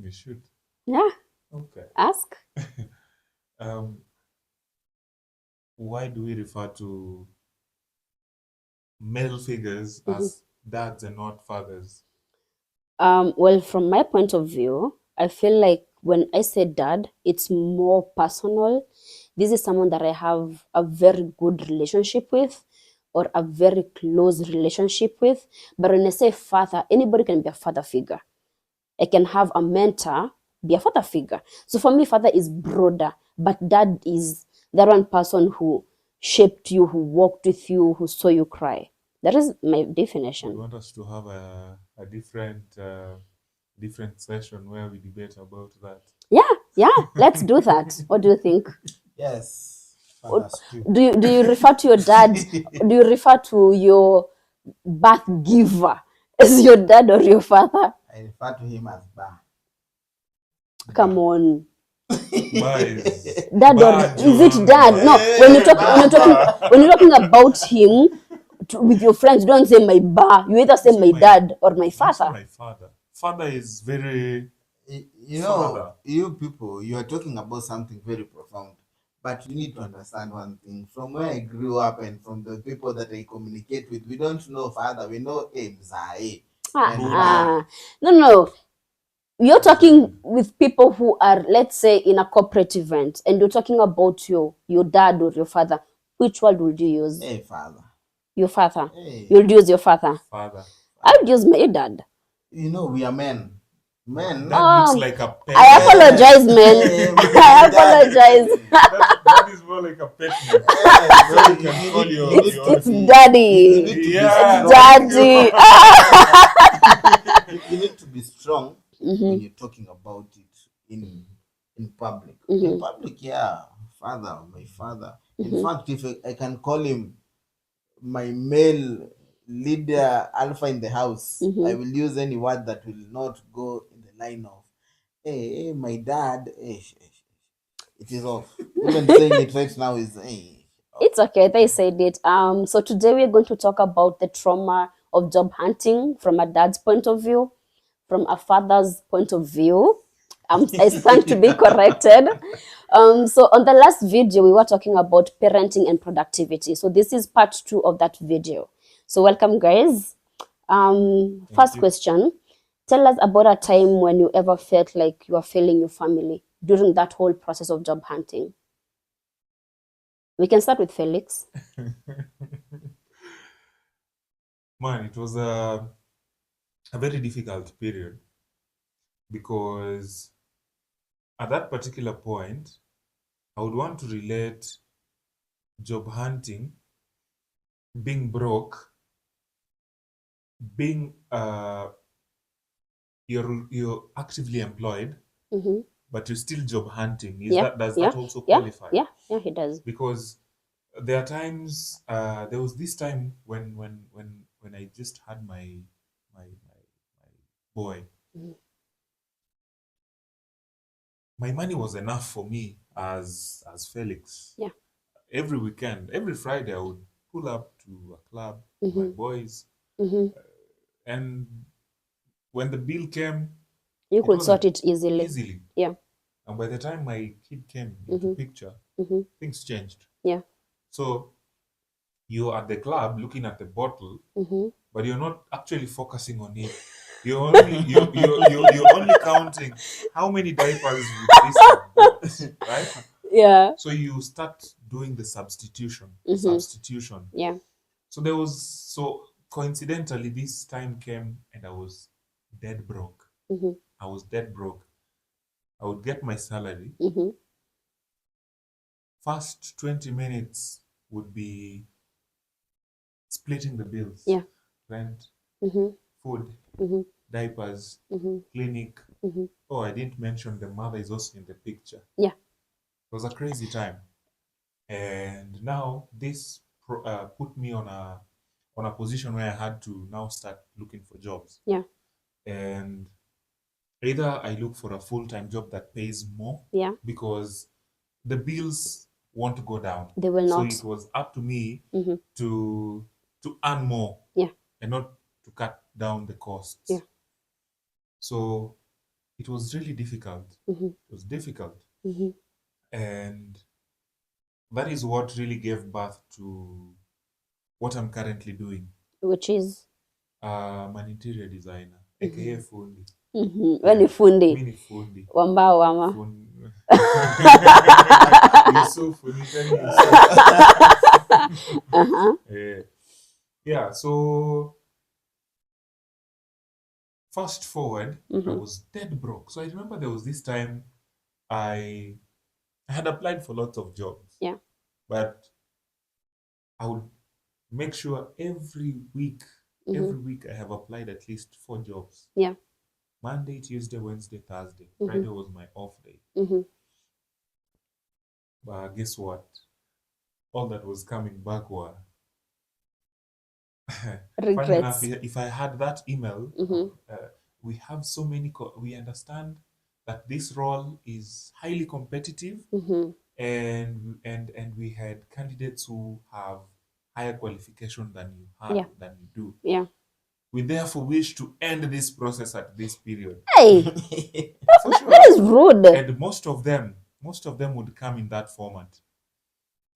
We should. Yeah, Okay. ask. Um, why do we refer to male figures Mhm. as dads and not fathers? Well, from my point of view, I feel like when I say dad, it's more personal. This is someone that I have a very good relationship with or a very close relationship with. But when I say father, anybody can be a father figure. I can have a mentor be a father figure. So for me, father is broader, but dad is that one person who shaped you, who walked with you, who saw you cry. That is my Do you definition. want us to have a different session where we debate about that? Yeah, yeah, let's do that. What do you think? Yes, Or fathers too. do you refer to your dad? Do you refer to your birth giver as your dad or your father? I refer to him as Ba. Come on. Ba is Dad or Ba is it John. dad? No, when you Hey, talk when you're talking Baba. when you're talking about him with your friends, you don't say my ba. You either You say say my my, dad or my you say father. my father. Father is very You know, father. you people, you are talking about something very profound. But you need to understand one thing. From where I grew up and from the people that I communicate with, we don't know father. We know Mzai and True, true. Ba. No, no. You're talking Exactly. with people who are, let's say, in a corporate event, and you're talking about your dad or your father. Which word would you use? Hey, father. Your father. Hey, You'll use your father. Father. I would father. use my dad. You know, we are men. Men. Dad looks Um, like a pet I name. apologize, man. My I dad. apologize. That is more like a pet name. Where So you can you call need you your need to It's your be you daddy. need to be yeah. strong. Thank you. Daddy. You need to be strong when Mhm, you're talking about it in public. In mhm, public, yeah, father, my father. In mhm, fact, if I can call him my male leader alpha in the house, I mhm. will use any word that will not go in the line of hey, my dad. It is off. Even saying it right now is off. It's okay. They said it. So today we're going to talk about the trauma of job hunting from a dad's point of view, from a father's point of view. I stand to be corrected. So on the last video, we were talking about parenting and productivity. So this is part 2 of that video. So welcome, guys. Thank First you. question. Tell us about a time when you ever felt like you are failing your family during that whole process of job hunting. We can start with Felix. Man, it was a very difficult period because at that particular point, I would want to relate job hunting, being broke, being you're actively employed, Mm-hmm. but you're still job hunting. Is Yeah, that does yeah, that also yeah, qualify? yeah, yeah, he does. Because there are times there was this time when I just had my boy. Mhm. My money was enough for me as Felix. Yeah. Every weekend, every Friday, I would pull up to a club with my Mm-hmm. boys, Mm-hmm. and when the bill came, You it could wasn't sort it easily. easily. Yeah. And by the time my kid came into Mm-hmm. picture, Mm-hmm. things changed. Yeah. So you're at the club looking at the bottle, Mm-hmm. but you're not actually focusing on him. You're only counting how many diapers would this have bought, right? Yeah. So you start doing the Mm-hmm. substitution. Yeah. So coincidentally this time came and I was dead broke. Mm-hmm. I was dead broke. I would get my salary. Mm-hmm. First 20 minutes would be splitting the bills, Yeah. rent, Mm-hmm. food, Mm-hmm. diapers, Mm-hmm. clinic. Mm-hmm. Oh, I didn't mention the mother is also in the picture. Yeah. It was a crazy time. And now this put me on a position where I had to now start looking for jobs. Yeah. And either I look for a full-time job that pays more Yeah. because the bills want to go down. They will So not. it was up to me Mm-hmm. to earn more Yeah. and not to cut down the Yeah. costs. So it was really difficult. It was difficult. And that is what really gave birth to what I'm currently doing. Which is I'm an interior designer, aka Fundi. when you fundi Mini Fundi. wamba wama. Yusuf, Unitani Yusuf. Yeah, so fast forward, I was dead broke. So I remember there was this time I had applied for lots of jobs. Yeah. But I would make sure every week I have applied at least 4 jobs. Yeah. Monday, Tuesday, Wednesday, Thursday. Friday was my off day. But guess what? All that was coming back were funny enough, Regrets. if I had that email, we have so many, we understand that this role is highly competitive, and we had candidates who have higher qualification than you have, Yeah. than you do. Yeah. We therefore wish to end this process at this period. Hey, For sure. that is rude. And most of them would come in that format.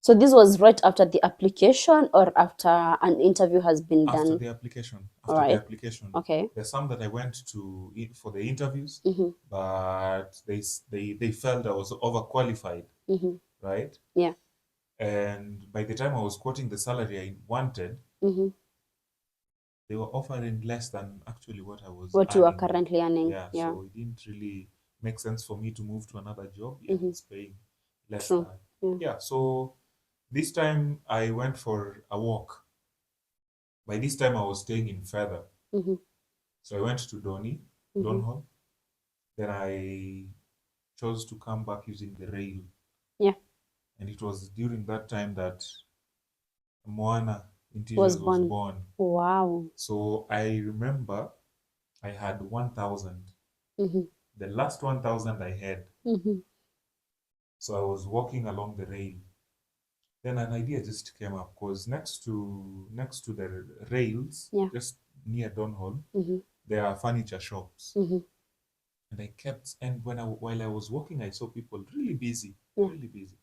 So this was right after the application or after an interview has been done? After the application. After Alright. the application. Okay. There's some that I went to for the interviews, but they felt I was overqualified, right? Yeah. And by the time I was quoting the salary I wanted, they were offering less than actually what I was What you are earning. currently earning. Yeah, so it didn't really make sense for me to move to another job. Yeah, it's paying less True. than. Yeah, so this time I went for a walk. By this time I was staying in Feather. So I went to Donhall. Then I chose to come back using the rail. Yeah. And it was during that time that Moana Interiors was born. Wow. So I remember I had 1,000. The last 1,000 I had. So I was walking along the rail. Then an idea just came up because next to the rails, just near Donhall, there are furniture shops. And I kept, and while I was walking, I saw people really busy, really busy.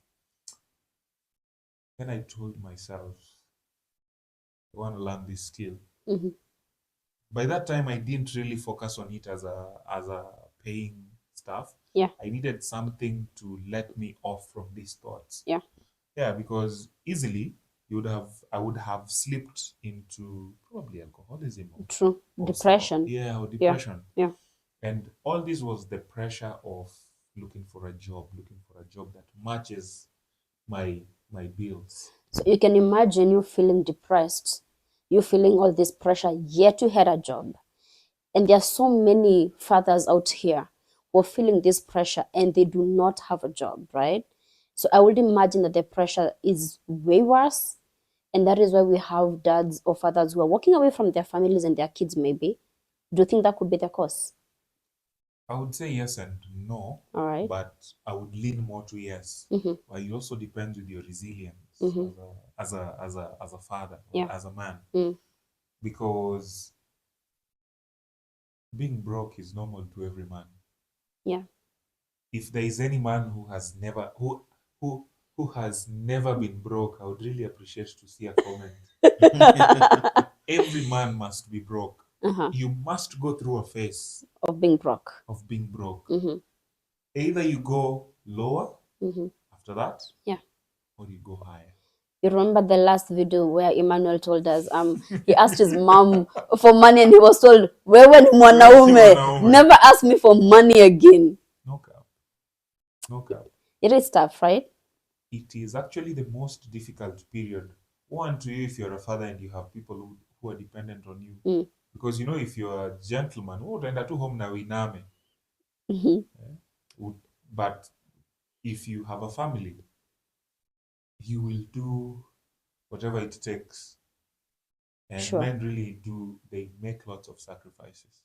Then I told myself, I want to learn this skill. By that time, I didn't really focus on it as a paying stuff. Yeah. I needed something to let me off from these thoughts. Yeah. Yeah, because easily I would have slipped into probably alcoholism. True. Depression. Or depression. Yeah. And all this was the pressure of looking for a job that matches my bills. So you can imagine you feeling depressed, you feeling all this pressure, yet you had a job. And there are so many fathers out here who are feeling this pressure and they do not have a job, right? So I would imagine that the pressure is way worse. And that is why we have dads or fathers who are walking away from their families and their kids, maybe. Do you think that could be the cause? I would say yes and no. All right. But I would lean more to yes. But it also depends with your resilience as a father or as a man. Because being broke is normal to every man. Yeah. If there is any man who has never been broke, I would really appreciate to see a comment. Every man must be broke. You must go through a phase of being broke. Either you go lower after that, or you go higher. You remember the last video where Emmanuel told us he asked his mom for money and he was told, wewe ni mwanaume, never ask me for money again. No cap. It is tough, right? It is actually the most difficult period. One, to you if you're a father and you have people who are dependent on you. Because if you're a gentleman, utaenda tu home na uiname. But if you have a family, you will do whatever it takes. And men really do, they make lots of sacrifices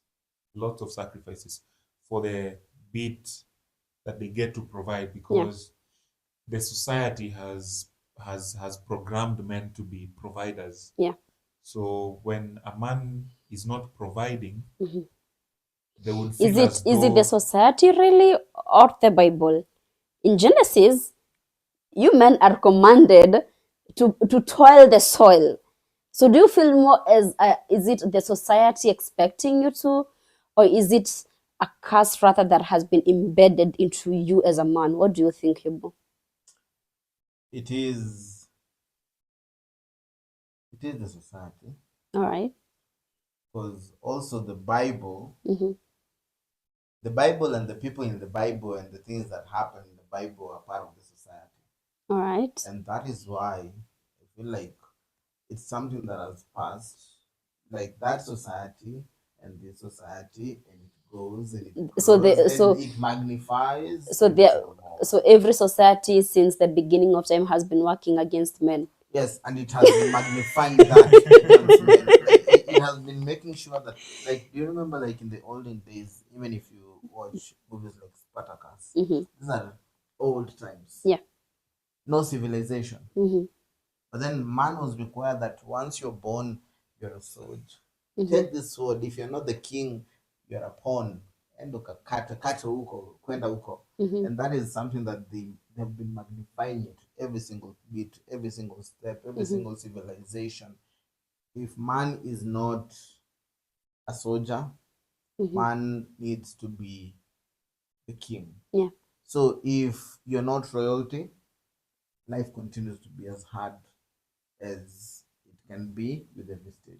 for the bit that they get to provide, because the society has programmed men to be providers. Yeah. So when a man is not providing, they would feel Is it the though society really or the Bible? In Genesis, you men are commanded to toil the soil. So do you feel more as is it the society expecting you to, or is it a curse rather that has been embedded into you as a man? What do you think, Yubo? It is the society, All right. because also the Bible, Mm-hmm. the Bible and the people in the Bible and the things that happen in the Bible are part of the society. All right. And that is why I feel like it's something that has passed, like that society and this society, and it goes and it So grows the and it magnifies so every there single moment. so every society since the beginning of time has been working against men. Yes, and it has been magnifying that against men. Like it has been making sure that, like, do you remember, like in the olden days, even if you watch movies like Spartacus, Mm-hmm. these are old times. Yeah. No civilization. Mm-hmm. But then man was required that once you're born, you're a sword. Mm-hmm. Take this sword. If you're not the king, you're a pawn. And kata huko, kwenda huko. Mm-hmm. And that is something that they've been magnifying it every single bit, every single step, every Mm-hmm. single civilization. If man is not a soldier, Mm-hmm. man needs to be the king. Yeah. So if you're not royalty, life continues to be as hard as it can be with every stage.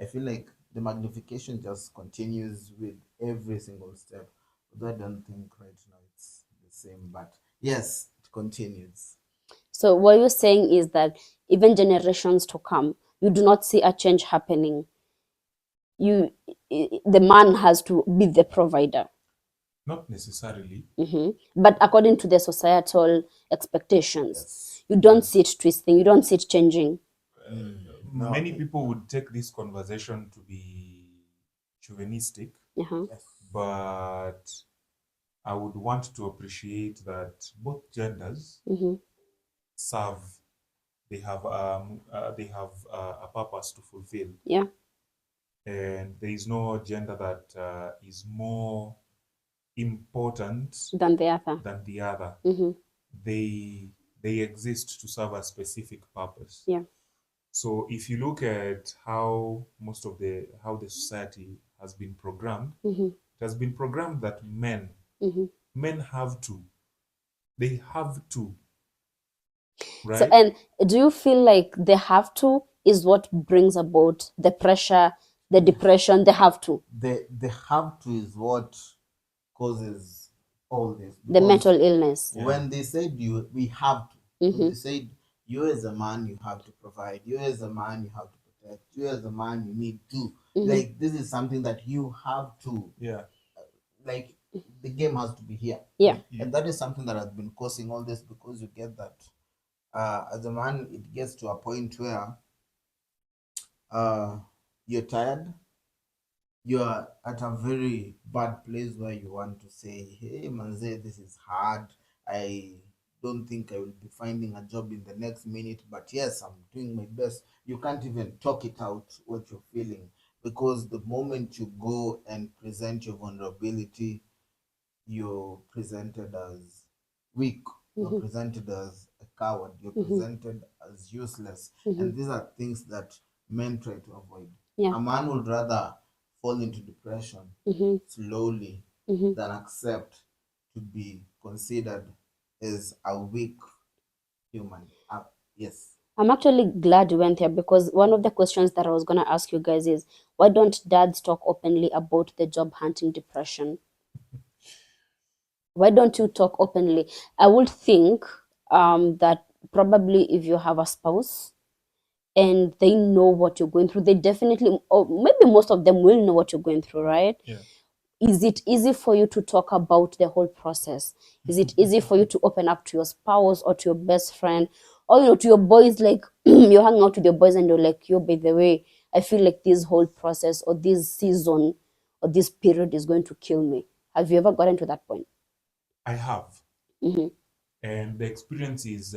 I feel like the magnification just continues with every single step. Although I don't think right now it's the same, but yes, it continues. So what you're saying is that even generations to come, you do not see a change happening. The man has to be the provider. not necessarily. Mm-hmm. But according to the societal expectations, Yes. you don't see it twisting, you don't see it changing. No. Many people would take this conversation to be chauvinistic, Uh-huh. Yes. but I would want to appreciate that both genders Mm-hmm. serve. They have a purpose to fulfill, Yeah. and there is no gender that is more important Than the other. than the other. Mm-hmm. They exist to serve a specific purpose. Yeah. So if you look at how how the society has been programmed, Mm-hmm. it has been programmed that Mm-hmm. men they have to, So, right? and do you feel like they have to is what brings about the pressure, the depression? They have to. The have to is what causes all this. The Because mental illness. when they said we have to, when Mm-hmm. they said you as a man you have to provide, you as a man you have to protect, you as a man you need to, Mm-hmm. like this is something that you have to, Yeah. like the game has to be here. Yeah. And that is something that has been causing all this, because you get that as a man it gets to a point where you're tired, you're at a very bad place where you want to say, hey manze, this is hard. I don't think I will be finding a job in the next minute, but yes, I'm doing my best. You can't even talk it out what you're feeling, because the moment you go and present your vulnerability, you're presented as weak, you're Mm-hmm. presented as a coward, you're Mm-hmm. presented as useless. Mm-hmm. And these are things that men try to avoid. Yeah. A man would rather fall into depression Mm-hmm. slowly Mm-hmm. than accept to be considered as a weak human. Yes. I'm actually glad you went there because one of the questions that I was going to ask you guys is why don't dads talk openly about the job hunting depression? Why don't you talk openly? I would think that probably if you have a spouse and they know what you're going through, they definitely, or maybe most of them will know what you're going through, right? Yeah. Is it easy for you to talk about the whole process? Is it easy for you to open up to your spouse or to your best friend or to your boys? Like you're hanging out with your boys and you're like, yo, by the way, I feel like this whole process or this season or this period is going to kill me. Have you ever gotten to that point? I have. Mm-hmm. And the experience is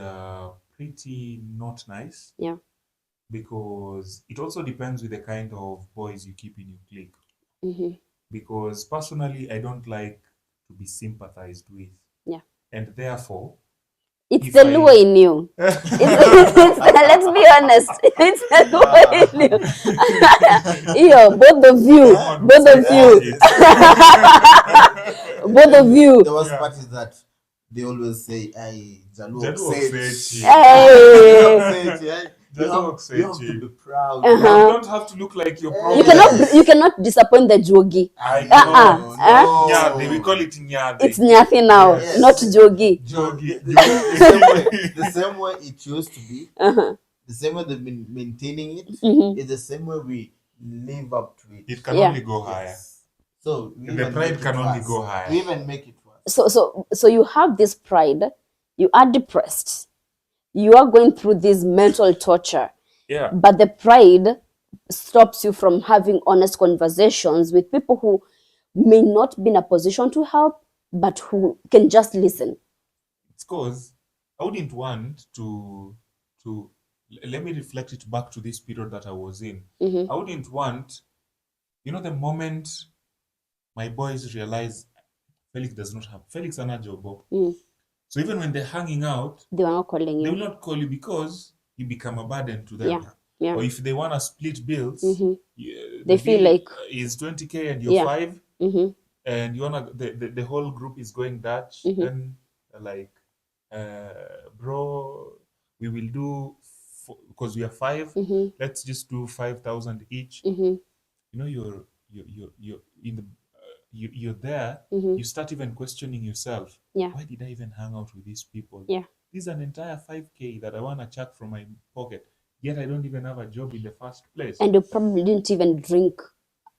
pretty not nice. Yeah. Because it also depends with the kind of boys you keep in your clique. Mm-hmm. because personally I don't like to be sympathized with. Yeah. And therefore, It's if the I Luo in you. Let's be honest. It's the Luo in you. Yo, both of you. someone would Both say of fuck you. it. Both of you. The worst Yeah. part is that they always say, "I Jalu Jalu Oksechi." Oksechi. Hey. You have to be proud. You Uh-huh. don't have to look like your You problems. cannot disappoint the jogi. I No, know. Uh-uh. Nyade, we call it nyade. It's nyathi now, Yes. not jogi. Jogi. The same way it used to be, Uh-huh. the same way they've been maintaining it, Mhm. is the same way we live up to it. It can Yeah. only go higher. Yes. So we The even pride make can it only worse. go higher. We even make it worse. So you have this pride, you are depressed, you are going through this mental torture, Yeah. but the pride stops you from having honest conversations with people who may not be in a position to help, but who can just listen. It's because I wouldn't want to let me reflect it back to this period that I was in. Mhm. I wouldn't want, the moment my boys realize Felix and Ajobo. Mm. So even when they're hanging out, They were not calling they will you. not call you because you become a burden to them. Yeah. Yeah. Or if they want to split bills, Mhm. the They feel bill like is 20K and you're yeah. 5, Mhm. and you wanna the whole group is going Dutch, Mhm. then like, bro, we will do because we are 5. Mhm. Let's just do 5,000 each. Mhm. You're in the you're there. Mhm. You start even questioning yourself. Yeah. Why did I even hang out with these people? Yeah. This is an entire 5K that I want to chuck from my pocket, yet I don't even have a job in the first place. And you probably didn't even drink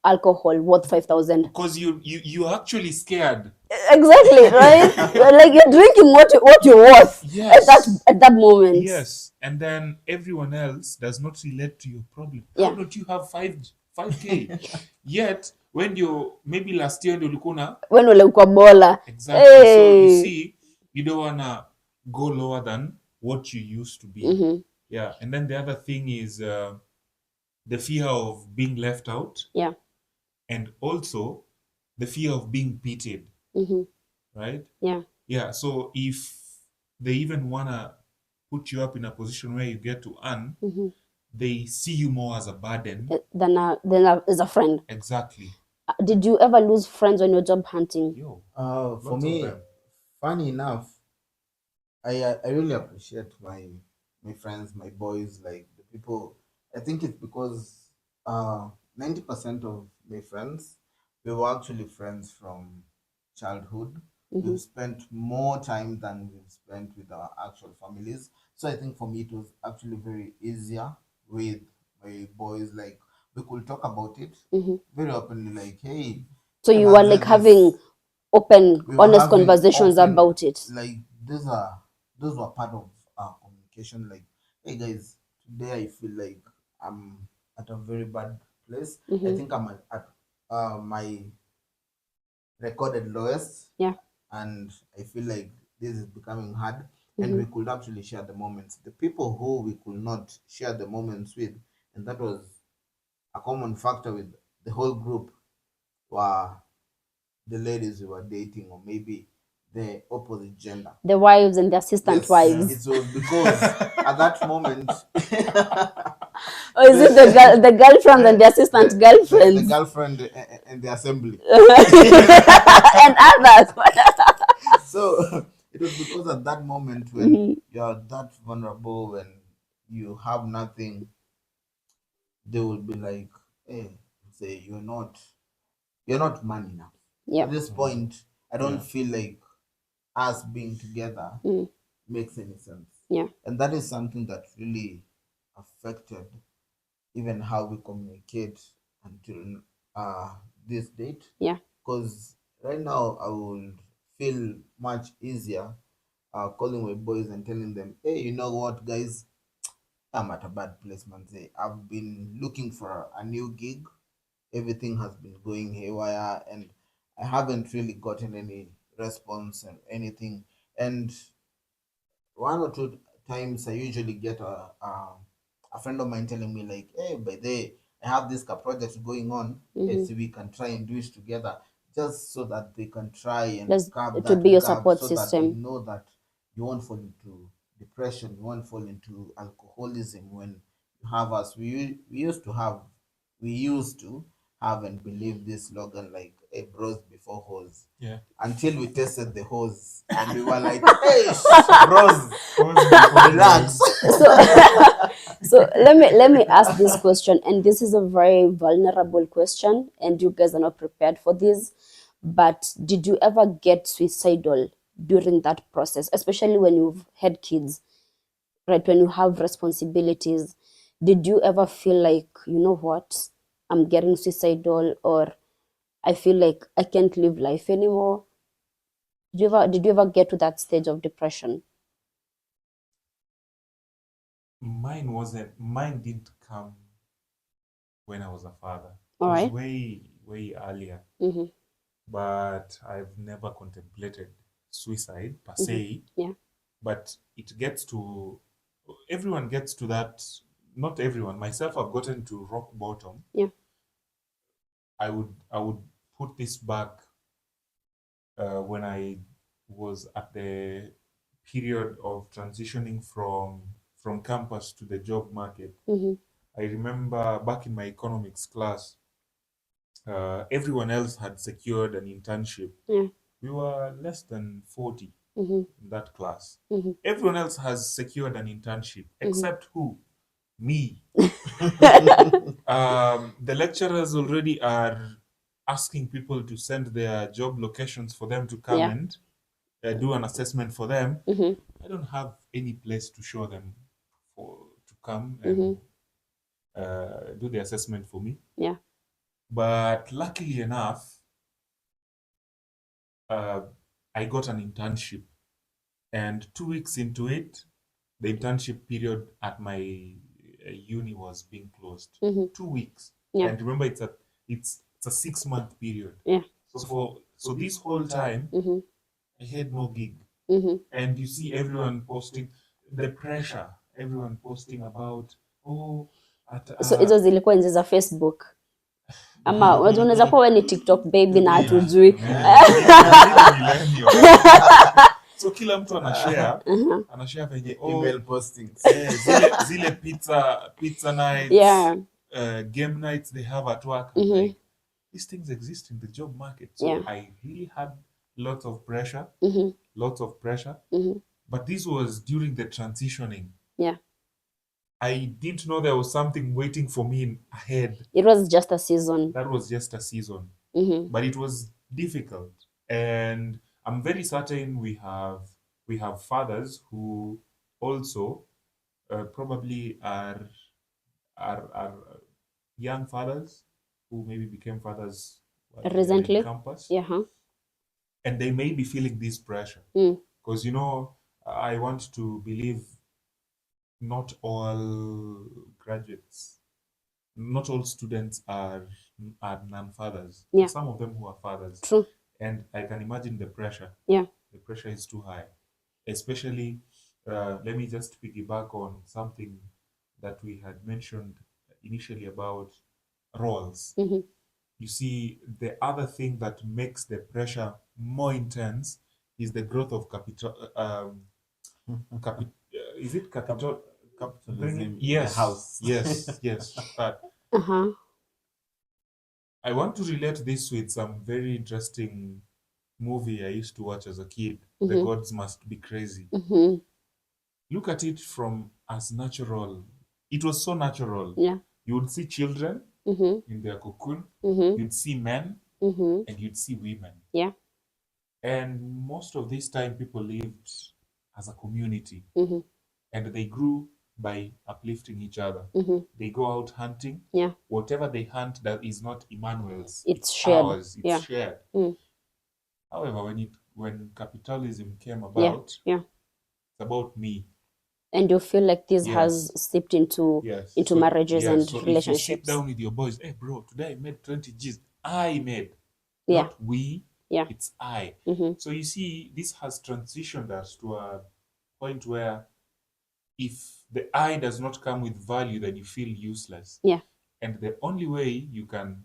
alcohol worth 5,000. Because you're actually scared. Exactly, right? Like you're drinking what you're worth Yes. at that moment. Yes, and then everyone else does not relate to your problem. Yeah. How don't you have 5K? Yet when you maybe last year ndio ulikuwa na When ulikuwa bola. exactly. So you Hey. see, you don't wanna go lower than what you used to be. Mhm. Yeah, and then the other thing is the fear of being left out, Yeah. and also the fear of being pitied, Mhm. right? Yeah. Yeah, so if they even wanna put you up in a position where you get to earn, Mhm. they see you more as a burden. Then as a friend. Exactly. Did you ever lose friends when you're job hunting? Yo, For lots of me, them. funny enough, I really appreciate my friends, my boys, like the people. I think it's because 90% of my friends, we were actually friends from childhood. Mhm. We've spent more time than we've spent with our actual families. So I think for me it was actually very easier with my boys. Like we could talk about it Mhm. very openly. Like, hey, So you were like having open, we were honest having conversations open, about it. like those were part of our communication. Like, hey guys, today I feel like I'm at a very bad place. I Mhm. think I'm at my recorded lowest, Yeah. and I feel like this is becoming hard. And Mhm. we could actually share the moments. The people who we could not share the moments with, and that was a common factor with the whole group, were the ladies we were dating, or maybe the opposite gender. The wives and the assistant Yes, wives. it was because at that moment, Or is it the girlfriend and the assistant the girlfriends? girlfriend and the assembly. And others. So it was because at that moment when Mhm. you're that vulnerable, when you have nothing, they will be like, hey, say you're not man enough. Yeah. At this point, I don't Yeah. feel like us being together Mm. makes any sense. Yeah. And that is something that really affected even how we communicate until this date. Yeah. Because right now I would feel much easier calling my boys and telling them, hey, you know what, guys, I'm at a bad place, man. Say, I've been looking for a new gig. Everything has been going haywire, and I haven't really gotten any response and anything. And one or two times I usually get a friend of mine telling me like, hey, by the way, I have this project going on. Let's see, we can try and do it together, just so that they can try and curb to that be your gap, support so that they system. know that you won't fall into depression, you won't fall into alcoholism when you have us. We used to have and believe this slogan like a bros before hose. Yeah. Until we tested the hose and we were like, hey, bros, relax. So let me ask this question, and this is a very vulnerable question, and you guys are not prepared for this. But did you ever get suicidal during that process, especially when you've had kids, right? When you have responsibilities, did you ever feel like, you know what, I'm getting suicidal, or I feel like I can't live life anymore? Did you ever get to that stage of depression? Mine didn't come when I was a father. It All was right. way earlier. But I've never contemplated suicide per se. Yeah. But everyone gets to that. Not everyone. Myself, I've gotten to rock bottom. Yeah. I would put this back when I was at the period of transitioning from campus to the job market. I remember back in my economics class, everyone else had secured an internship. Yeah. We were less than 40 Mm-hmm. in that class. Mm-hmm. Everyone else has secured an internship, except who? Me. The lecturers already are asking people to send their job locations for them to come Yeah. and do an assessment for them. Mm-hmm. I don't have any place to show them to come Mm-hmm. and do the assessment for me. Yeah. But luckily enough, I got an internship, and 2 weeks into it, the internship period at my uni was being closed. 2 weeks. Yeah. And remember, it's a 6-month period. Yeah. So this whole time, I had no gig. And you see everyone posting the pressure, everyone posting about So hizo zilikuwa enzi za Facebook ama unaweza kuwa wewe ni TikTok baby na hatujui. So kila mtu anashare venye email postings, zile pizza nights, Yeah. Game nights they have at work. Like, these things exist in the job market. So Yeah. I really had lots of pressure. But this was during the transitioning. Yeah. I didn't know there was something waiting for me ahead. It was just a season. That was just a season. But it was difficult. And I'm very certain we have fathers who also probably are young fathers who maybe became fathers Recently. in campus. Yeah. And they may be feeling this pressure. Because, I want to believe not all graduates, not all students are non-fathers. Yeah. Some of them who are fathers. True. And I can imagine the pressure. Yeah. The pressure is too high. Especially, let me just piggyback on something that we had mentioned initially about roles. You see, the other thing that makes the pressure more intense is the growth of capital. Is it capital? capitalism, Yes. the house. Yes. But I want to relate this with some very interesting movie I used to watch as a kid. The Gods Must Be Crazy. Look at it from as natural. It was so natural. Yeah. You would see children in their cocoon. You'd see men and you'd see women. Yeah. And most of this time, people lived as a community. And they grew by uplifting each other. They go out hunting. Yeah. Whatever they hunt that is not Emmanuel's. It's shared. Ours. It's Yeah. shared. However, when capitalism came Yeah. about, Yeah. it's about me. And you feel like this Yes. has seeped into marriages and so relationships. If you sit down with your boys, hey bro, today I made 20 G's. I made. Yeah. Not we. Yeah. It's I. So you see, this has transitioned us to a point where if the I does not come with value, then you feel useless. Yeah. And the only way you can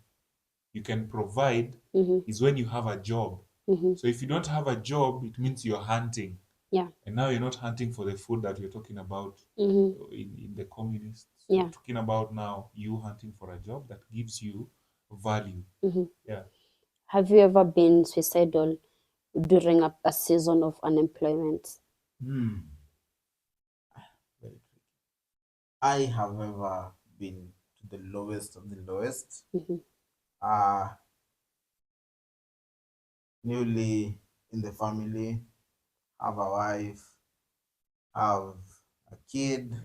provide is when you have a job. So if you don't have a job, it means you're hunting. Yeah. And now you're not hunting for the food that you're talking about in the communists. Yeah. You're talking about now you hunting for a job that gives you value. Yeah. Have you ever been suicidal during a season of unemployment? Very tricky. I have ever been to the lowest of the lowest. Newly in the family, have a wife, have a kid,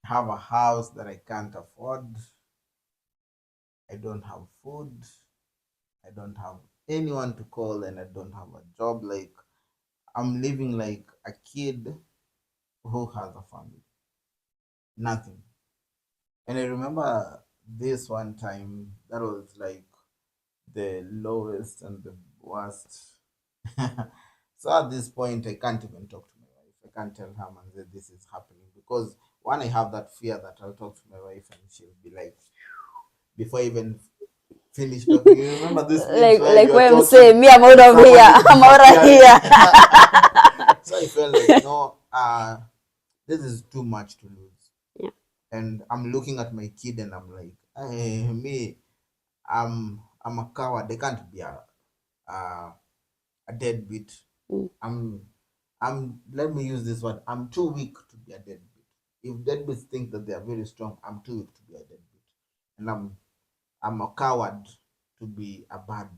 have a house that I can't afford. I don't have food. I don't have anyone to call, and I don't have a job. Like, I'm living like a kid who has a family. Nothing. And I remember this one time that was like the lowest and the worst. So at this point, I can't even talk to my wife. I can't tell her, man, that this is happening, because one, I have that fear that I'll talk to my wife and she'll be like, before I even finish talking. You remember this like when I'm saying, me, I'm out of here. I'm out of here. So I felt like, no, this is too much to lose. Yeah. And I'm looking at my kid and I'm like, me, I'm a coward. I can't be a deadbeat. Let me use this word. I'm too weak to be a deadbeat. If deadbeats think that they are very strong, I'm too weak to be a deadbeat. And I'm a coward to be a bad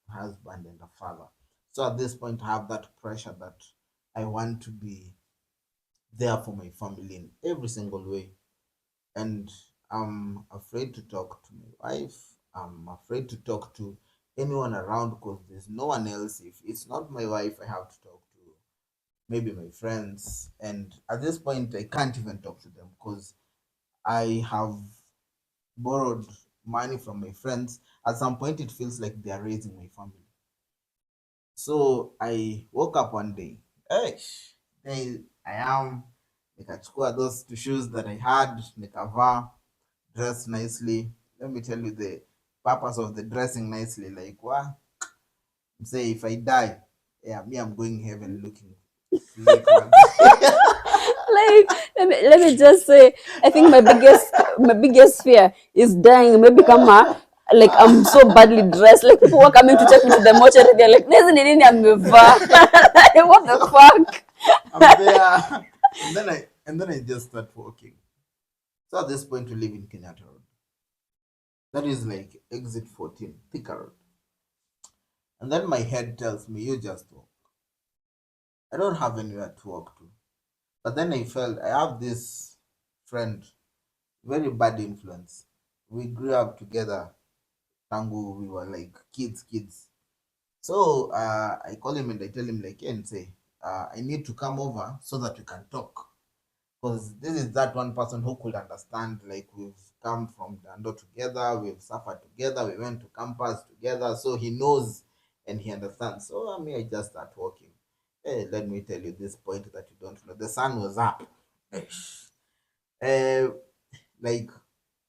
husband and a father. So at this point, I have that pressure that I want to be there for my family in every single way. And I'm afraid to talk to my wife. I'm afraid to talk to anyone around, because there's no one else. If it's not my wife, I have to talk to maybe my friends. And at this point, I can't even talk to them because I have borrowed money from my friends. At some point, it feels like they are raising my family. So I woke up one day. Hey, there I am. Nikachukua those two shoes that I had, nikavaa, dressed nicely. Let me tell you the purpose of the dressing nicely. Like, what? Say, if I die, yeah, me, I'm going heaven looking slick, man. Like, let me just say, I think my biggest fear is dying. Maybe come like I'm so badly dressed. Like people were coming to take me to the mortuary. They're like, "There's anything I'm like, what the fuck?" I'm there, and then I just start walking. So at this point, we live in Kenyatta Road. That is like exit 14, Thika Road. And then my head tells me, you just walk. I don't have anywhere to walk to. But then I felt I have this friend, very bad influence. We grew up together. Tangu, we were like kids. So I call him and I tell him, like, and say, I need to come over so that we can talk. Because this is that one person who could understand, like, we've come from Dando together, we've suffered together, we went to campus together, so he knows and he understands. So I just start walking. Hey, let me tell you this point that you don't know. The sun was up. Like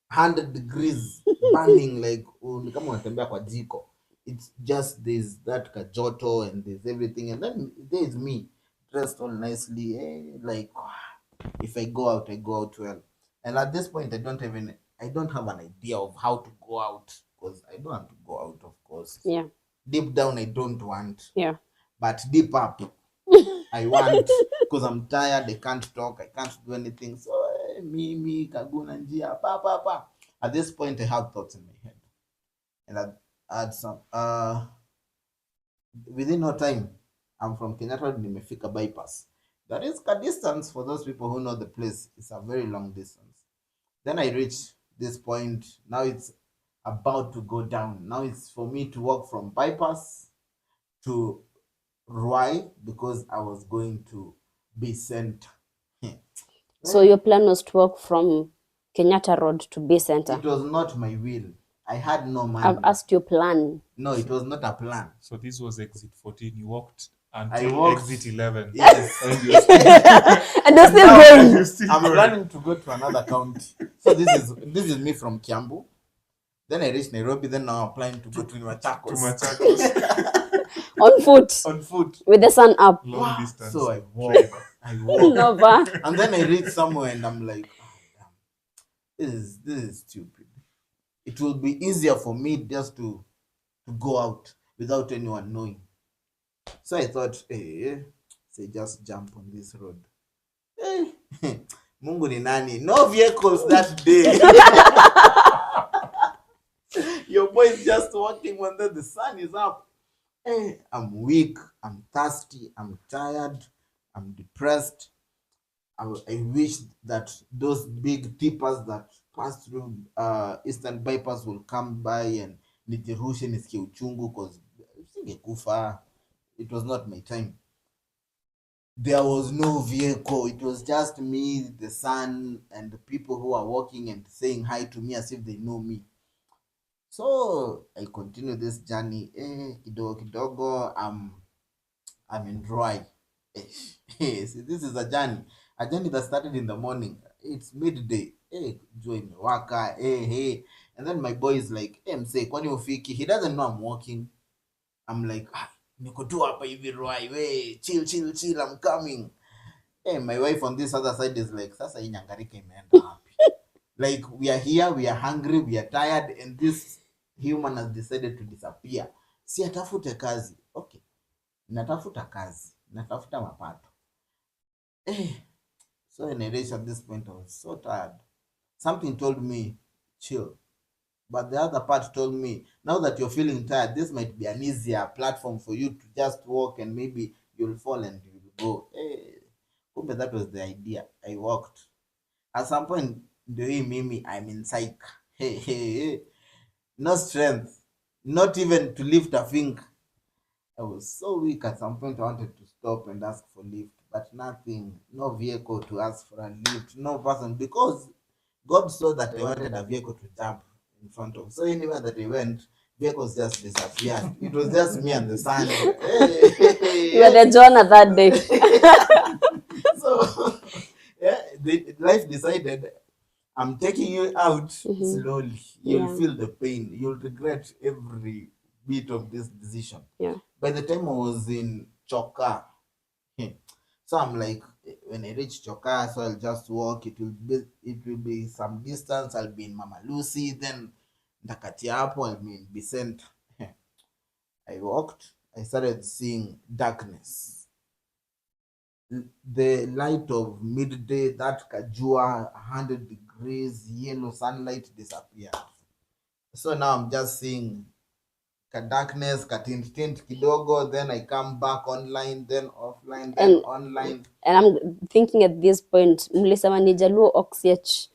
100 degrees, burning, like ni kama unatembea kwa jiko. It's just there's that kajoto and there's everything, and then there's me dressed all nicely, like if I go out well. And at this point, I don't have an idea of how to go out, because I don't want to go out, of course. Yeah. Deep down, I don't want. Yeah. But deep up, I want, because I'm tired. I can't talk. I can't do anything. So me, kaguna njia, pa. At this point, I have thoughts in my head, and I had some. Within no time, I'm from Kenyatta, nimefika bypass. That is a distance for those people who know the place. It's a very long distance. Then I reach this point. Now it's about to go down. Now it's for me to walk from bypass to Ruai, because I was going to be sent. So your plan was to walk from Kenyatta Road to B Center? It was not my will. I had no money. I've asked your plan. No, it was not a plan. So this was exit 14. You walked I until walked, exit 11. Yes. And you're still And you're still going. I'm planning to go to another county. So this is me from Kiambu. Then I reached Nairobi. Then now I'm planning to go to Machakos. On foot. On foot. With the sun up. Long distance. So I walk. Nova. And then I reach somewhere and I'm like, damn, this is stupid. It will be easier for me just to go out without anyone knowing. So I thought, hey, say just jump on this road. Hey, Mungu ni nani? No vehicles that day. Your boy is just walking when the sun is up. Hey, I'm weak, I'm thirsty, I'm tired, I'm depressed. I wish that those big tippers that pass through Eastern Bypass will come by and nijirushe nisikie uchungu because singekufa. It was not my time. There was no vehicle. It was just me, the sun, and the people who are walking and saying hi to me as if they know me. So I continue this journey. Kidogo kidogo, I'm in Roy. See, this is a journey that started in the morning. It's midday. Jua imewaka. Hey. And then my boy is like, msee, kwani ufiki? He doesn't know I'm walking. I'm like, niko tu hapa hivi Roy. Chill, I'm coming. My wife on this other side is like, sasa hii nyangarika imeenda wapi? Like, we are here, we are hungry, we are tired, and this human has decided to disappear. Si atafute kazi. Okay. Natafuta kazi. Natafuta mapato. So when I reached at this point, I was so tired. Something told me, chill. But the other part told me, now that you're feeling tired, this might be an easier platform for you to just walk and maybe you'll fall and you'll go. But that was the idea. I walked. At some point, mimi, I'm in psych. Hey. No strength. Not even to lift a finger. I was so weak at some point I wanted to stop and ask for lift, but nothing, no vehicle to ask for a lift, no person, because God saw that I wanted a vehicle to jump in front of. So anywhere that I went, vehicles just disappeared. It was just me and the sun. You were the Jonah that day. So life decided, I'm taking you out slowly. You'll feel the pain. You'll regret every bit of this decision. Yeah. By the time I was in Choka, so I'm like, when I reach Choka, so I'll just walk. It will be some distance. I'll be in Mama Lucy. Then Ndakatiapo, I'll be in Vicente. I walked. I started seeing darkness. The light of midday, that Kajua, 100 degrees, yellow sunlight disappeared. So now I'm just seeing darkness, tint kidogo, then I come back online, then offline, then online. And I'm thinking at this point, mlisema ni Jaluo Oxyech.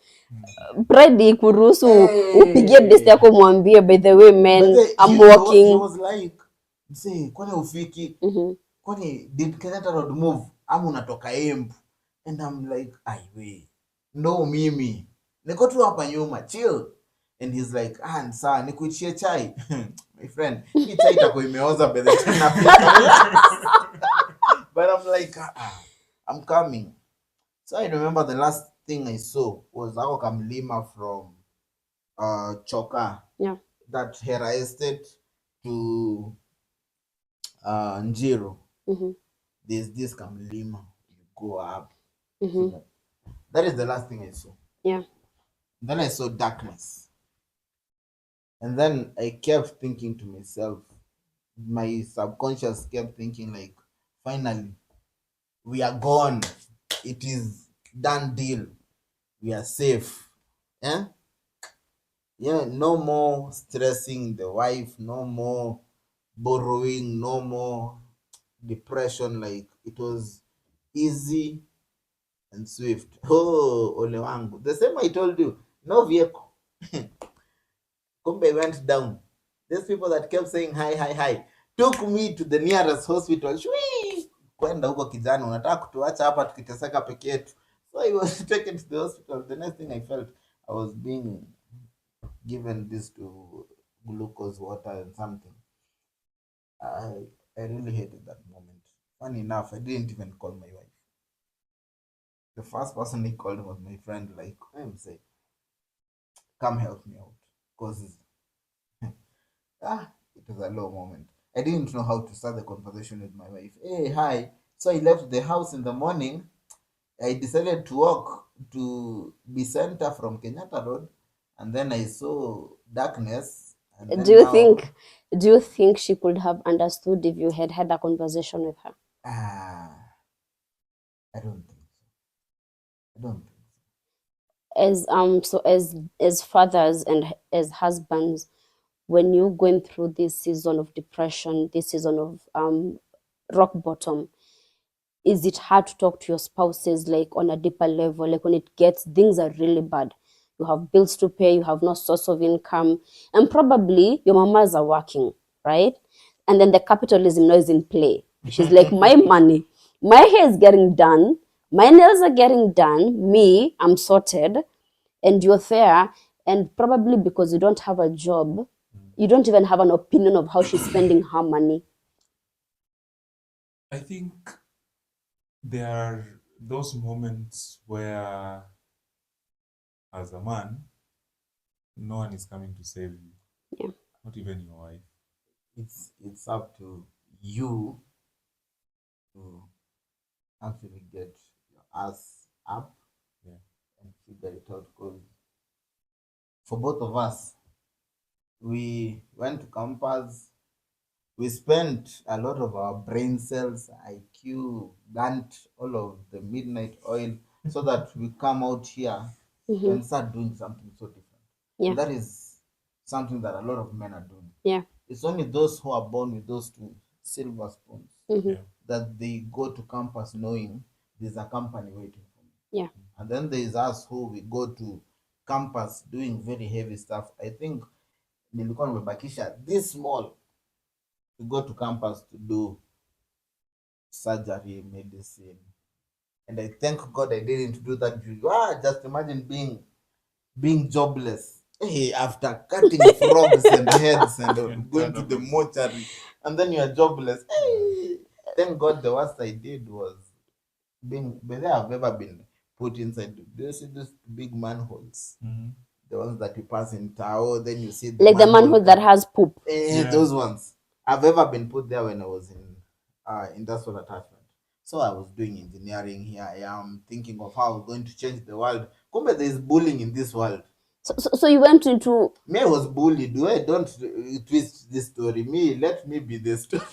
Pride ikuruhusu upigie best yako mwambie, by the way man, I'm walking. He was like, say, kwani ufiki? Kwani did Kenyatta Road move? Ama unatoka Embu? And I'm like, we. No mimi. Niko tu hapa nyuma, chill. And he's like, nsaa, nikuichie chai. My friend, hii chai itakuwa imeoza by the time nafika. But I'm like, I'm coming. So I remember the last thing I saw was ako kamlima from Choka. Yeah. That Hera Estate to Njiro. There's this kamlima. You go up. So that is the last thing I saw. Yeah. Then I saw darkness. And then I kept thinking to myself, my subconscious kept thinking like, finally, we are gone. It is done deal. We are safe. Yeah, no more stressing the wife, no more borrowing, no more depression. Like, it was easy and swift. Oh, ole wangu. The same I told you, no vehicle. Kumbe went down. These people that kept saying hi took me to the nearest hospital. Shwee! Kwenda huko kijana, unataka kutuacha hapa tukiteseka peke yetu. So I was taken to the hospital. The next thing I felt, I was being given this to glucose water and something. I really hated that moment. Funny enough, I didn't even call my wife. The first person he called was my friend, like, I'm saying, come help me out. Because it was a low moment. I didn't know how to start the conversation with my wife. Hey, hi. So I left the house in the morning. I decided to walk to be center from Kenyatta Road, and then I saw darkness. And Do then you now, think do you think she could have understood if you had had a conversation with her? I don't think so. I don't think As fathers and as husbands, when you're going through this season of depression, this season of rock bottom, is it hard to talk to your spouses like on a deeper level, like when it gets things are really bad, you have bills to pay, you have no source of income, and probably your mamas are working, right? And then the capitalism now is in play. She's like, my money, my hair is getting done, my nails are getting done, me, I'm sorted, and you're there, and probably because you don't have a job, you don't even have an opinion of how she's spending her money. I think there are those moments where, as a man, no one is coming to save you. Yeah. Not even your wife. it's up to you to actually get your ass up, Yeah. and figure it out. Because for both of us, we went to campus. We spent a lot of our brain cells, IQ, burnt all of the midnight oil so that we come out here and start doing something so different. Yeah. And that is something that a lot of men are doing. Yeah. It's only those who are born with those two silver spoons Yeah. that they go to campus knowing there's a company waiting for me. Yeah. And then there's us who we go to campus doing very heavy stuff. I think nilikuwa nimebakisha this small to go to campus to do surgery, medicine. And I thank God I didn't do that. Just imagine being jobless. Hey, after cutting frogs and heads and going to the mortuary, and then you're jobless. Hey, thank God the worst I did was whether I've ever been put inside. Do you see those big manholes? Mm-hmm. The ones that you pass in Tao, then you see Like the manhole that has poop. Those ones. I've ever been put there when I was in industrial attachment. So I was doing engineering. Here I am thinking of how I'm going to change the world. Kumbe there is bullying in this world. So you went into... Me, I was bullied. Don't twist this story. Let me be the story.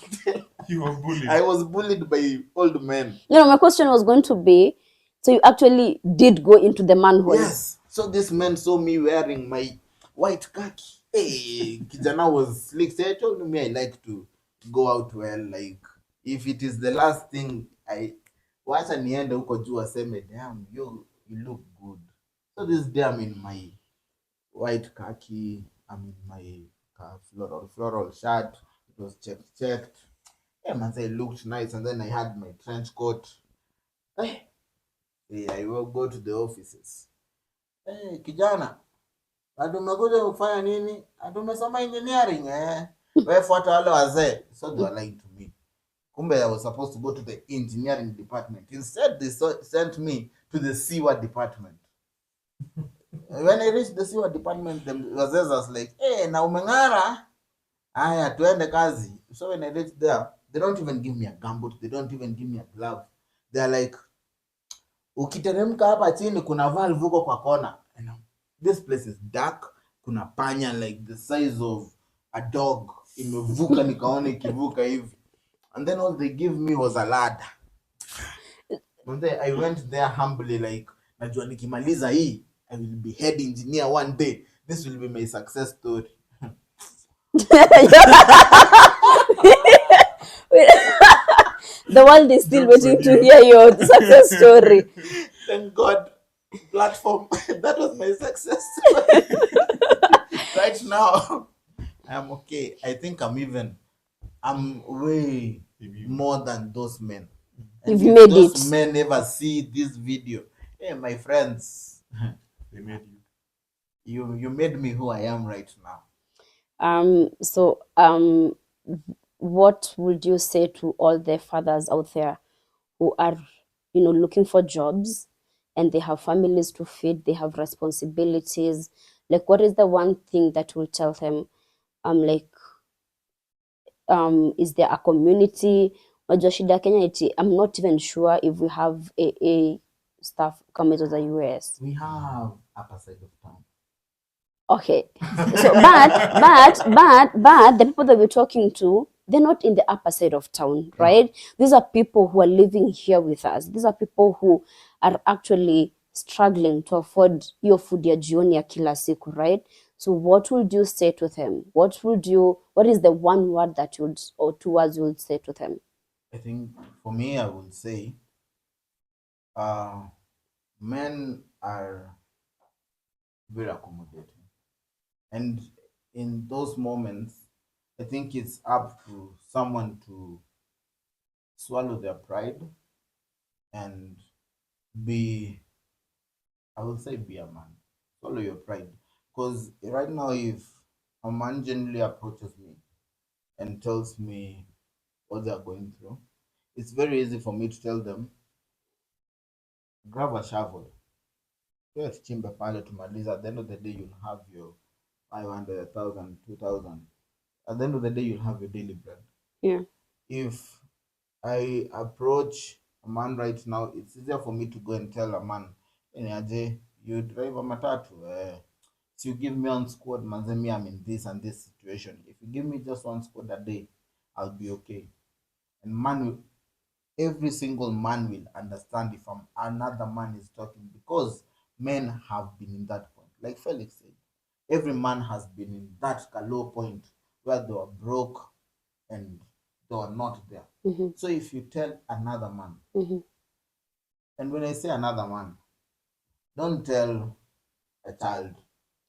You were bullied. I was bullied by old men. My question was going to be, so you actually did go into the manhole? Yes. So this man saw me wearing my white khaki. Hey, kijana was slick. So I told me I like to go out well. Like, if it is the last thing wacha niende huko juu aseme, damn, you look good. So this day I'm in my white khaki, I'm in my floral shirt. It was checked. Yeah, man, I looked nice, and then I had my trench coat. Hey, I will go to the offices. Hey, kijana, umekuja kufanya nini? Umesoma engineering wewe fuata wale wazee. So they were lying to me. Kumbe I was supposed to go to the engineering department. Instead, they sent me to the sewer department. When I reached the sewer department, the wazee was like, hey, na umeng'ara. Aya, tuende kazi. So when I reached there, they don't even give me a gumboot. They don't even give me a glove. They're like, ukiteremka hapa chini kuna valve huko kwa kona. This place is dark. Kuna panya like the size of a dog. Imevuka nikaona ikivuka hivi. And then all they give me was a ladder. And then I went there humbly like, najua nikimaliza hii, I will be head engineer one day. This will be my success story. The world is still waiting to hear your success story. Thank God. Platform. That was my success story. Right now, I'm okay. I think I'm way more than those men. And You've if made those it. men ever see this video, hey, my friends, They made you. You made me who I am right now. What would you say to all the fathers out there who are, looking for jobs, and they have families to feed, they have responsibilities, Like, what is the one thing that will tell them, like, is there a community? Wajua shida Kenya iti, I'm not even sure if we have a stuff coming to the US. We have upper side of town. Okay. So, but the people that we're talking to, they're not in the upper side of town, right? These are people who are living here with us. These are people who are actually struggling to afford your food ya jioni ya kila siku, right? So what would you say to them? What is the one word that you'd, or two words you would say to them? I think for me, I would say, men are very accommodating, and in those moments, I think it's up to someone to swallow their pride and be, I would say, be a man. Swallow your pride, because right now, if a man generally approaches me and tells me what they are going through, it's very easy for me to tell them, grab a shovel, chimba pale tumaliza. At the end of the day, you'll have your 500, 1,000, 2,000. At the end of the day, you'll have your daily bread. Yeah. If I approach a man right now, it's easier for me to go and tell a man, hey, you drive a matatu. So you give me one squad, manzemi, I'm in this and this situation. If you give me just one squad a day, I'll be okay. And every single man will understand if another man is talking, because men have been in that point. Like Felix said, every man has been in that low point where they were broke and they were not there. So if you tell another man, and when I say another man, don't tell a child.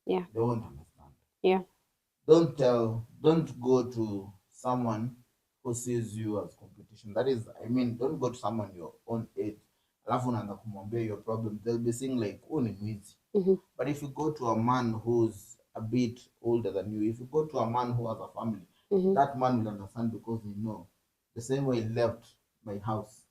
Yeah. They won't understand. Yeah. Don't go to someone who sees you as competition. That is, I mean, don't go to someone your own age. Alafu unaanza kumwambia your problem. They'll be saying like, oh, ni mwizi. But if you go to a man who's a bit older than you, if you go to a man who has a family, that man will understand, because they know the same way he left my house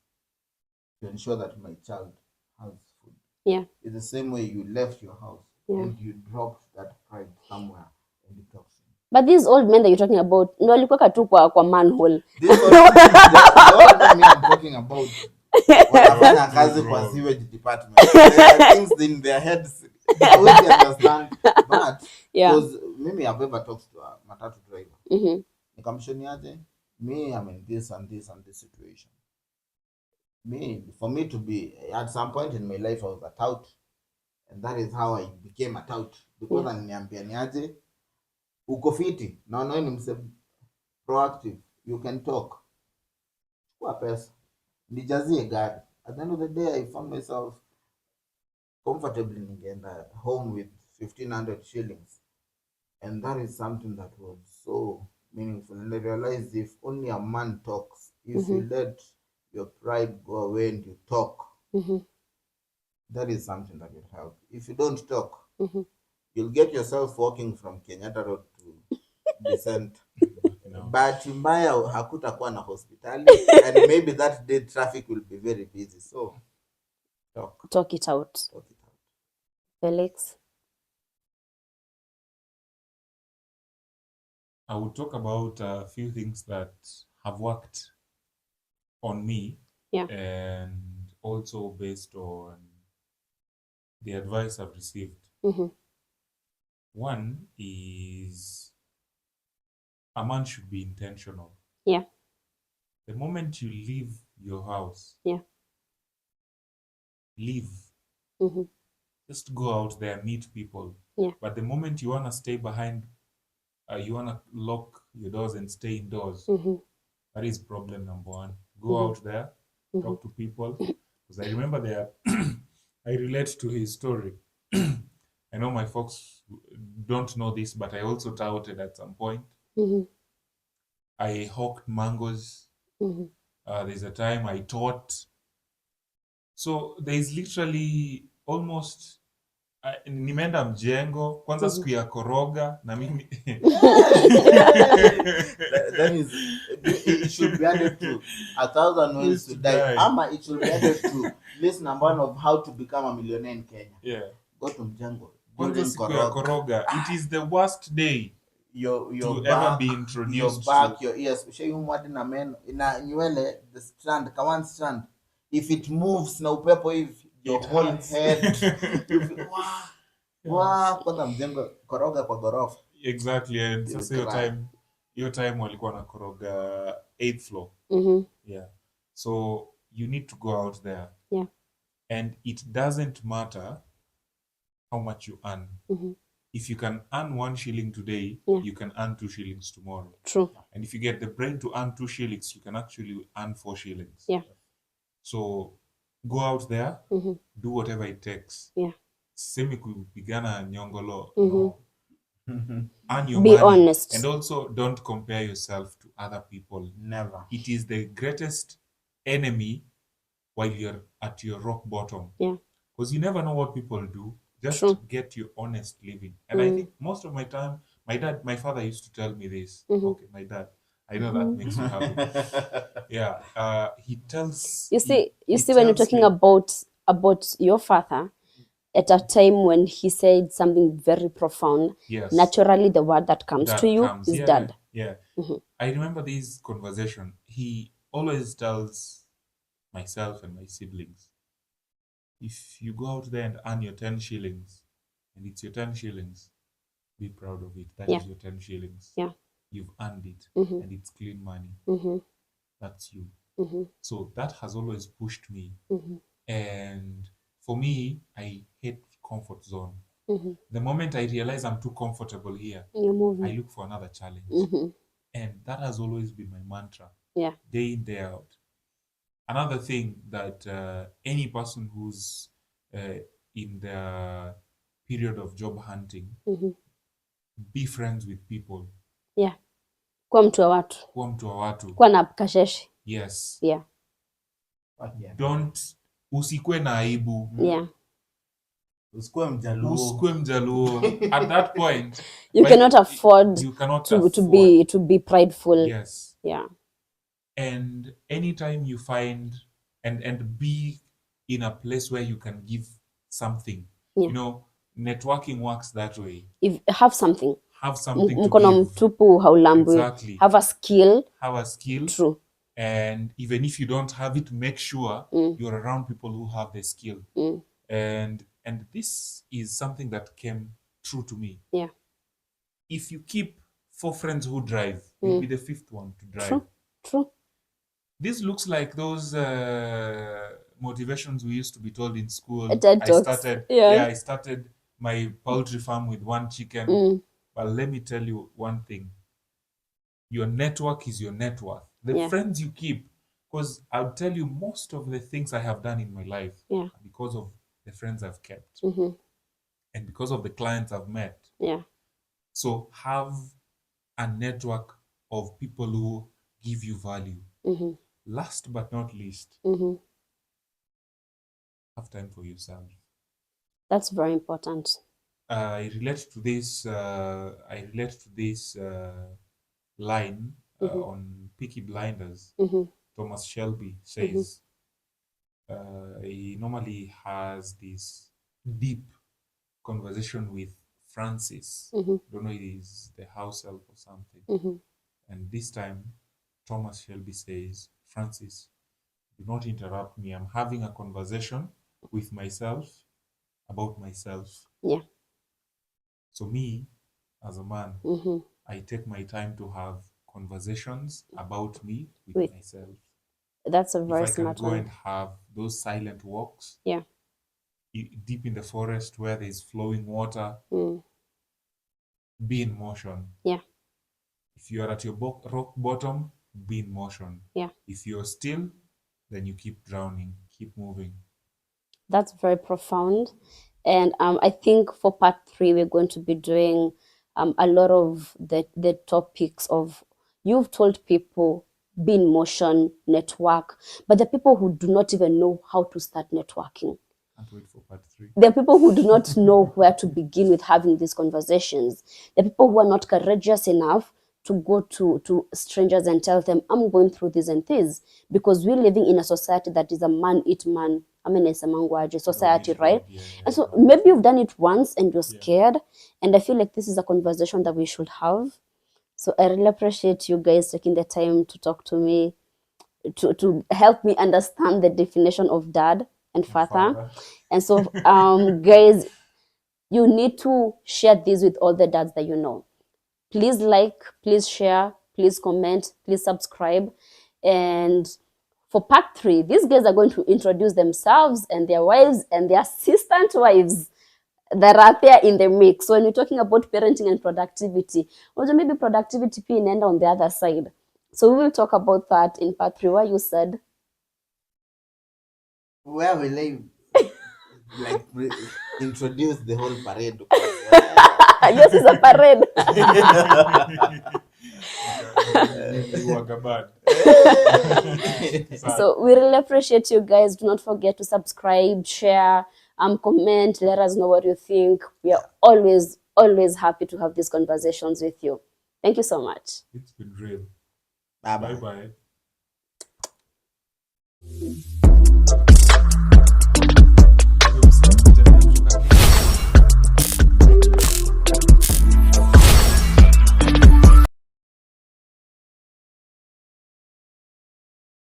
to ensure that my child has food. Yeah. It's the same way you left your house and you dropped that pride somewhere and you talked. But these old men that you're talking about, no, walikuwa tu kwa manhole. This old men I'm talking about, wanafanya kazi kwa sewage department. There are things in their heads which they understand. But because maybe I've ever talked to a matatu driver, nikamshoniaje, me, I'm in this and this and this situation. For me to be, at some point in my life, I was a tout, and that is how I became a tout, because ananiambia niaje, uko fiti na wewe ni mse proactive, you can talk, kwa pesa nijazie gari. At the end of the day, I found myself comfortably ningeenda home with 1,500 shillings, and that is something that was so meaningful. And I realized if only a man talks, if you let your pride go away and you talk, that is something that will help. If you don't talk, you'll get yourself walking from Kenyatta Road to Descent. But mbaya hakutakuwa na hospitali, and maybe that day traffic will be very busy. So talk it out. Felix? I will talk about a few things that have worked on me, and also based on the advice I've received. One is, a man should be intentional. Yeah. The moment you leave your house, leave. Just go out there, meet people. Yeah. But the moment you want to stay behind, you want to lock your doors and stay indoors, that is problem number one. Go out there, talk to people. Because I remember there, I relate to his story. I know my folks don't know this, but I also touted at some point. I hawked mangoes. There's a time I taught. So there's literally almost nimeenda mjengo kwanza siku ya koroga na mimi that is, it should be added to 1,000 ways to die. Ama it should be added to list number 1 of how to become a millionaire in Kenya. Yeah. Go to mjengo, Kwanza during siku ya koroga, it is the worst day your to back, ever be your introduced back, to. your ears, ushaimwadi na meno ina nywele, the strand, one strand, if it moves na upepo hivi, your It whole hurts. head you feel, kwanza mjengo koroga kwa gorofa. Exactly, and You'll sasa cry. your time walikuwa na koroga 8th floor. Yeah. So you need to go out there. Yeah. And it doesn't matter how much you earn. If you can earn 1 shilling today, you can earn 2 shillings tomorrow. True. And if you get the brain to earn 2 shillings, you can actually earn 4 shillings. Yeah. So go out there, do whatever it takes. Yeah. Semi kupigana nyongolo. No. Earn your Be money. honest. And also don't compare yourself to other people. Never. It is the greatest enemy while you're at your rock bottom. Yeah. Because you never know what people do. Just True. get your honest living. And I think most of my time, my father used to tell me this. Okay, my dad. I know that makes you happy. Yeah. He tells. You see, he when you're tells talking me- about your father, at a time when he said something very profound, Yes. naturally the word that comes Dad to you comes. is Yeah, dad. Yeah. I remember this conversation. He always tells myself and my siblings, if you go out there and earn your 10 shillings, and it's your 10 shillings, be proud of it. That is your 10 shillings. Yeah. You've earned it, and it's clean money. That's you. So that has always pushed me. And for me, I hate comfort zone. The moment I realize I'm too comfortable here, You're moving. I look for another challenge. And that has always been my mantra. Yeah. Day in, day out. Another thing that any person who's in the period of job hunting, be friends with people. Yeah. Kuwa mtu wa watu. Kuwa mtu wa watu. Kuwa na kasheshe. Yes. Yeah. Usikwe na aibu. Yeah. Usikwe mjaluo. At that point, you cannot afford to be prideful. Yes. Yeah. And anytime you find and be in a place where you can give something. Yeah. Networking works that way. If have something to mkono give. mtupu haulambwi. Exactly. Have a skill. True. And even if you don't have it, make sure you're around people who have the skill. And this is something that came true to me. Yeah. If you keep 4 friends who drive, you'll be the 5th one to drive. True. This looks like those motivations we used to be told in school. I started my poultry farm with 1 chicken. But let me tell you one thing. Your network is your net worth. The friends you keep, because I'll tell you most of the things I have done in my life are because of the friends I've kept and because of the clients I've met. Yeah. So have a network of people who give you value. Last but not least, have time for yourself. That's very important. I relate to this line on Peaky Blinders. Thomas Shelby says he normally has this deep conversation with Francis. Don't know, it is the house help or something. And this time, Thomas Shelby says, Francis, do not interrupt me. I'm having a conversation with myself about myself. Yeah. So me, as a man, I take my time to have conversations about me with myself. That's a very if I can smart go one. and have those silent walks. Yeah. Deep in the forest where there's flowing water. Be in motion. Yeah. If you are at your rock bottom, be in motion. Yeah. If you're still, then you keep drowning, keep moving. That's very profound. And I think for part 3, we're going to be doing a lot of the topics of, you've told people, be in motion, network, but the people who do not even know how to start networking. Can't wait for part 3. There are people who do not know where to begin with having these conversations. There are people who are not courageous enough to go to strangers and tell them, I'm going through this and this, because we're living in a society that is a man eat man society, right? Yeah, And so maybe you've done it once and you're scared, and I feel like this is a conversation that we should have. So I really appreciate you guys taking the time to talk to me, to help me understand the definition of dad and father. And so guys, you need to share this with all the dads that you know. Please like, please share, please comment, please subscribe. And for part 3, these guys are going to introduce themselves and their wives and their assistant wives that are there in the mix. So when we're talking about parenting and productivity, also maybe productivity being end on the other side. So we will talk about that in part 3, where you said, where will I like introduce the whole parade? yes, it's a parade. So we really appreciate you guys. Do not forget to subscribe, share, comment, let us know what you think. We are always happy to have these conversations with you. Thank you so much. It's been real. Bye bye. Bye.